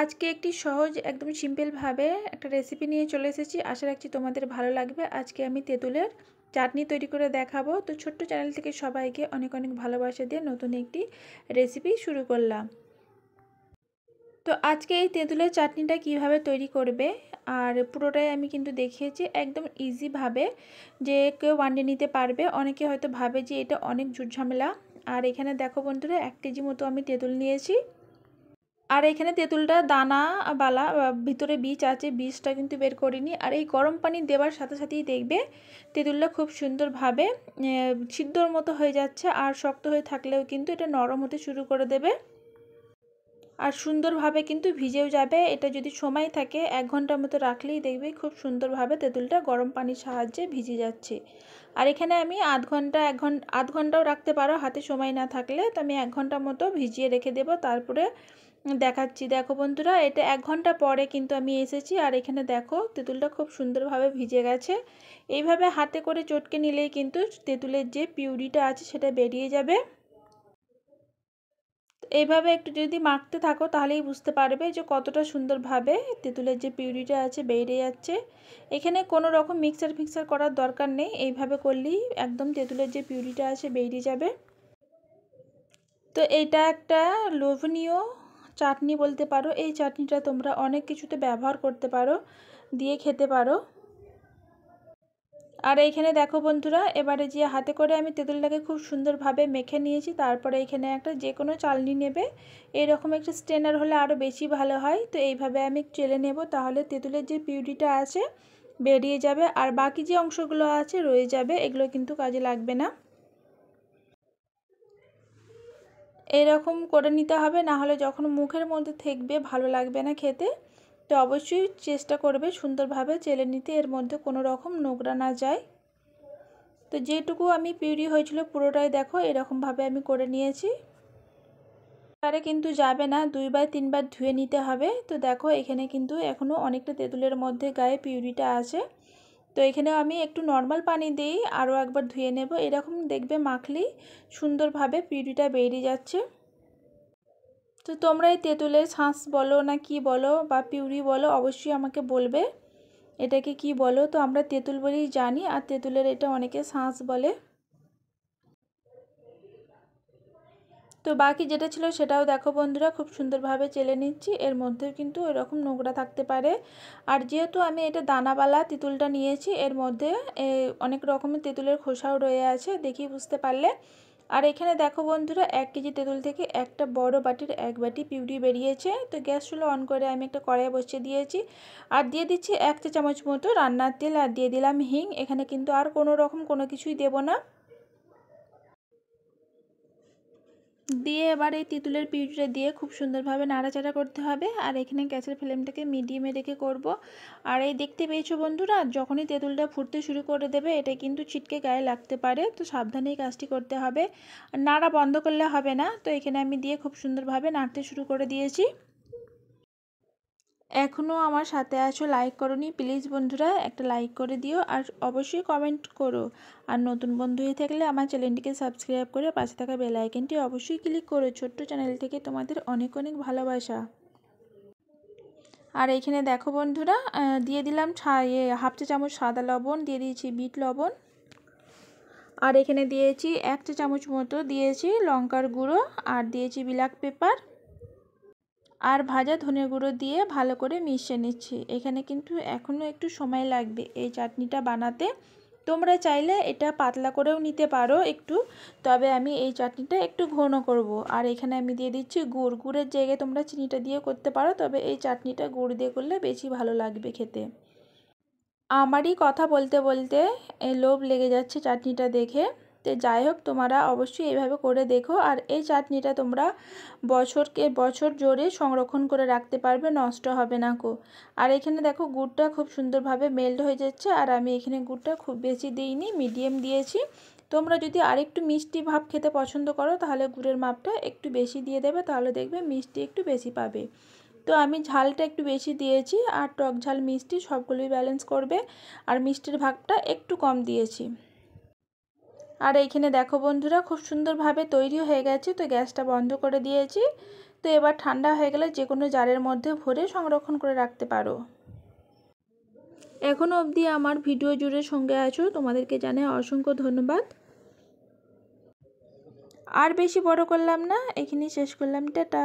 আজকে একটি সহজ একদম সিম্পল ভাবে একটা রেসিপি নিয়ে চলে এসেছি। আশা রাখছি তোমাদের ভালো লাগবে। আজকে আমি তেঁতুলের চাটনি তৈরি করে দেখাবো। তো ছোট্ট চ্যানেল থেকে সবাইকে অনেক অনেক ভালোবাসা দিয়ে নতুন একটি রেসিপি শুরু করলাম। তো আজকে এই তেঁতুলের চাটনিটা কিভাবে তৈরি করবে আর পুরোটাই আমি কিন্তু দেখিয়েছি একদম ইজি ভাবে, যে কেউ বানিয়ে নিতে পারবে। অনেকে হয়তো ভাবে যে এটা অনেক ঝুটঝামেলা। আর এখানে দেখো বন্ধুরা, 1 কেজি মতো আমি তেঁতুল নিয়েছি। আর এখানে তেঁতুলটা দানা বালা ভিতরে বীজ আছে, বীজটা কিন্তু বের করিনি। আর এই গরম পানি দেওয়ার সাথে সাথেই দেখবে তেঁতুলটা খুব সুন্দরভাবে সিদ্ধর মতো হয়ে যাচ্ছে। আর শক্ত হয়ে থাকলেও কিন্তু এটা নরম হতে শুরু করে দেবে আর সুন্দরভাবে কিন্তু ভিজেও যাবে। এটা যদি সময় থাকে 1 ঘন্টার মতো রাখলেই দেখবে খুব সুন্দরভাবে তেঁতুলটা গরম পানির সাহায্যে ভিজে যাচ্ছে। আর এখানে আমি আধ ঘন্টাও রাখতে পারো হাতে সময় না থাকলে। তো আমি 1 ঘন্টার মতো ভিজিয়ে রেখে দেব, তারপরে দেখাচ্ছি। দেখো বন্ধুরা, এটা 1 ঘন্টা পরে কিন্তু আমি এসেছি। আর এখানে দেখো তেঁতুলটা খুব সুন্দরভাবে ভিজে গেছে। এইভাবে হাতে করে চটকে নিলেই কিন্তু তেঁতুলের যে পিউরিটা আছে সেটা বেরিয়ে যাবে। এইভাবে একটু যদি মাখতে থাকো তাহলেই বুঝতে পারবে যে কতটা সুন্দরভাবে তেঁতুলের যে পিউরিটা আছে বেরিয়ে যাচ্ছে। এখানে কোনো রকম মিক্সার করার দরকার নেই, এইভাবে করলেই একদম তেঁতুলের যে পিউরিটা আছে বেরিয়ে যাবে। তো এইটা একটা লোভনীয় চাটনি বলতে পারো। এই চাটনিটা তোমরা অনেক কিছুতে ব্যবহার করতে পারো, দিয়ে খেতে পারো। আর এইখানে দেখো বন্ধুরা, এবারে যে হাতে করে আমি তেঁতুলটাকে খুব সুন্দরভাবে মেখে নিয়েছি। তারপরে এখানে একটা যে কোনো চালনি নেবে, এরকম একটা স্ট্রেনার হলে আরও বেশি ভালো হয়। তো এইভাবে আমি চেলে নেব, তাহলে তেঁতুলের যে পিউরিটা আছে বেরিয়ে যাবে। আর বাকি যে অংশগুলো আছে রয়ে যাবে, এগুলো কিন্তু কাজে লাগবে না। এরকম করে নিতে হবে, না হলে যখন মুখের মধ্যে থাকবে ভালো লাগবে না খেতে। তো অবশ্যই চেষ্টা করবে সুন্দরভাবে চেলে নিতে, এর মধ্যে কোনো রকম নোংরা না যায়। তো যেটুকু আমি পিউরি হয়েছিল পুরোটাই দেখো এরকমভাবে আমি করে নিয়েছি। তারে কিন্তু যাবে না, 2 বা 3 বার ধুয়ে নিতে হবে। তো দেখো এখানে কিন্তু এখনও অনেকটা তেঁতুলের মধ্যে গায়ে পিউরিটা আছে। তো এখানেও আমি একটু নর্মাল পানি দিই আরও একবার ধুয়ে নেব। এরকম দেখবে মাখলেই সুন্দরভাবে পিউরিটা বেরিয়ে যাচ্ছে। তো তোমরা এই তেঁতুলের শাঁস বলো না কি বলো বা পিউরি বলো, অবশ্যই আমাকে বলবে এটাকে কি বলো। তো আমরা তেঁতুল বলেই জানি, আর তেঁতুলের এটা অনেকে শাঁস বলে। তো বাকি যেটা ছিল সেটাও দেখো বন্ধুরা খুব সুন্দরভাবে চেলে নিচ্ছি। এর মধ্যেও কিন্তু এরকম নোংরা থাকতে পারে। আর যেহেতু আমি এটা দানাওয়ালা তেঁতুলটা নিয়েছি, এর মধ্যে অনেক রকমের তেঁতুলের খোসাও রয়ে আছে, দেখি বুঝতে পারলে। আর এখানে দেখো বন্ধুরা, 1 কেজি তেঁতুল থেকে একটা বড় বাটির 1 বাটি পিউরি বেরিয়েছে। তো গ্যাস চুলা অন করে আমি একটা কড়াই বসিয়ে দিয়েছি। আর দিয়ে দিচ্ছি 1 চা চামচ মতো রান্নার তেল, আর দিয়ে দিলাম হিং। এখানে কিন্তু আর কোনো রকম কোনো কিছুই দেব না। দিয়ে এবার এই তেঁতুলের পিউরিটা দিয়ে খুব সুন্দরভাবে নাড়াচাড়া করতে হবে। আর এখানে গ্যাসের ফ্লেমটাকে মিডিয়ামে রেখে করব। আর এই দেখতে পেয়েছো বন্ধুরা, যখনই তেঁতুলটা ফুটতে শুরু করে দেবে এটা কিন্তু ছিটকে গায়ে লাগতে পারে। তো সাবধানেই কাজটি করতে হবে, নাড়া বন্ধ করলে হবে না। তো এখানে আমি দিয়ে খুব সুন্দরভাবে নাড়তে শুরু করে দিয়েছি। এখনও আমার সাথে আছো, লাইক করোনি, প্লিজ বন্ধুরা একটা লাইক করে দিও। আর অবশ্যই কমেন্ট করো। আর নতুন বন্ধু হয়ে থাকলে আমার চ্যানেলটিকে সাবস্ক্রাইব করে পাশে থাকা বেল আইকনটি অবশ্যই ক্লিক করো। ছোট্ট চ্যানেল থেকে তোমাদের অনেক অনেক ভালোবাসা। আর এইখানে দেখো বন্ধুরা, দিয়ে দিলাম 1/2 চা চামচ সাদা লবণ, দিয়ে দিয়েছি বিট লবণ। আর এখানে দিয়েছি 1 চা চামচ মতো দিয়েছি লঙ্কার গুঁড়ো, আর দিয়েছি ব্ল্যাক পেপার আর ভাজা ধনে গুঁড়ো দিয়ে ভালো করে মিশিয়ে নিচ্ছি। এখানে কিন্তু এখনও একটু সময় লাগবে এই চাটনিটা বানাতে। তোমরা চাইলে এটা পাতলা করেও নিতে পারো একটু, তবে আমি এই চাটনিটা একটু ঘন করব। আর এখানে আমি দিয়ে দিচ্ছি গুড়। গুড়ের জায়গায় তোমরা চিনিটা দিয়ে করতে পারো, তবে এই চাটনিটা গুড় দিয়ে করলে বেশি ভালো লাগবে খেতে। আমারই কথা বলতে বলতে লোভ লেগে যাচ্ছে চাটনিটা দেখে। তো যাই হোক, তোমরা অবশ্যই এইভাবে করে দেখো। আর এই চাটনিটা তোমরা বছর জুড়ে সংরক্ষণ করে রাখতে পারবে, নষ্ট হবে না কো। আর এখানে দেখো গুড়টা খুব সুন্দরভাবে মেল্ট হয়ে যাচ্ছে। আর আমি এখানে গুড়টা খুব বেশি দিইনি, মিডিয়াম দিয়েছি। তোমরা যদি আরেকটু মিষ্টি ভাব খেতে পছন্দ করো তাহলে গুড়ের মাপটা একটু বেশি দিয়ে দেবে, তাহলে দেখবে মিষ্টি একটু বেশি পাবে। তো আমি ঝালটা একটু বেশি দিয়েছি, আর টক ঝাল মিষ্টি সবগুলোই ব্যালেন্স করবে। আর মিষ্টির ভাগটা একটু কম দিয়েছি। আর এইখানে দেখো বন্ধুরা খুব সুন্দরভাবে তৈরি হয়ে গেছে। তো গ্যাসটা বন্ধ করে দিয়েছি। তো এবার ঠান্ডা হয়ে গেলে যে কোনো জারের মধ্যে ভরে সংরক্ষণ করে রাখতে পারো। এখনও অবধি আমার ভিডিও জুড়ে সঙ্গে আছো, তোমাদেরকে জানাই অসংখ্য ধন্যবাদ। আর বেশি বড় করলাম না, এখানেই শেষ করলাম। টাটা।